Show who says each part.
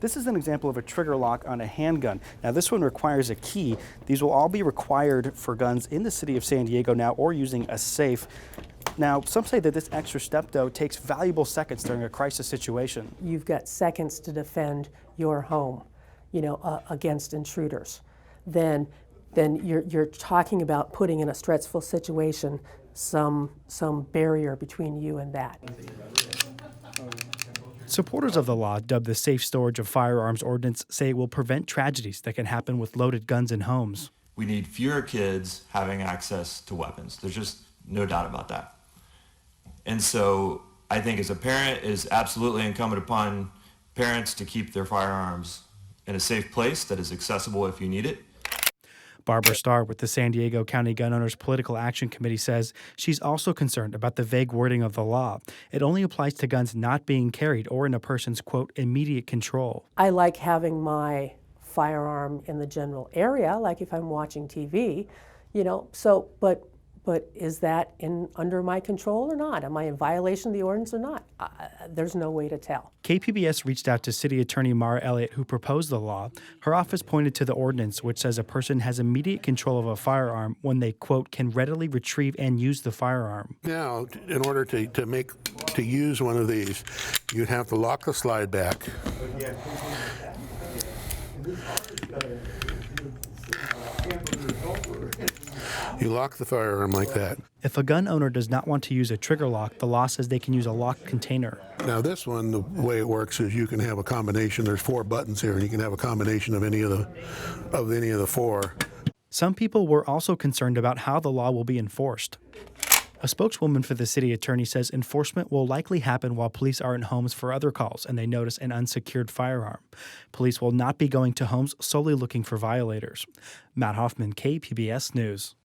Speaker 1: This is an example of a trigger lock on a handgun. Now, this one requires a key. These will all be required for guns in the city of San Diego now or using a safe. Now, some say that this extra step, though, takes valuable seconds during a crisis situation.
Speaker 2: You've got seconds to defend your home, against intruders. Then you're talking about putting in a stressful situation some barrier between you and that.
Speaker 1: Supporters of the law, dubbed the Safe Storage of Firearms Ordinance, say it will prevent tragedies that can happen with loaded guns in homes.
Speaker 3: We need fewer kids having access to weapons. There's just no doubt about that. And so I think as a parent, it is absolutely incumbent upon parents to keep their firearms in a safe place that is accessible if you need it.
Speaker 1: Barbara Starr with the San Diego County Gun Owners Political Action Committee says she's also concerned about the vague wording of the law. It only applies to guns not being carried or in a person's, quote, immediate control.
Speaker 2: I like having my firearm in the general area, like if I'm watching TV, but is that under my control or not? Am I in violation of the ordinance or not? There's no way to tell.
Speaker 1: KPBS reached out to City Attorney Mara Elliott, who proposed the law. Her office pointed to the ordinance, which says a person has immediate control of a firearm when they, quote, can readily retrieve and use the firearm.
Speaker 4: Now, in order to use one of these, you'd have to lock the slide back. You lock the firearm like that.
Speaker 1: If a gun owner does not want to use a trigger lock, the law says they can use a locked container.
Speaker 4: Now this one, the way it works is you can have a combination. There's 4 buttons here, and you can have a combination of any of the 4.
Speaker 1: Some people were also concerned about how the law will be enforced. A spokeswoman for the city attorney says enforcement will likely happen while police are in homes for other calls and they notice an unsecured firearm. Police will not be going to homes solely looking for violators. Matt Hoffman, KPBS News.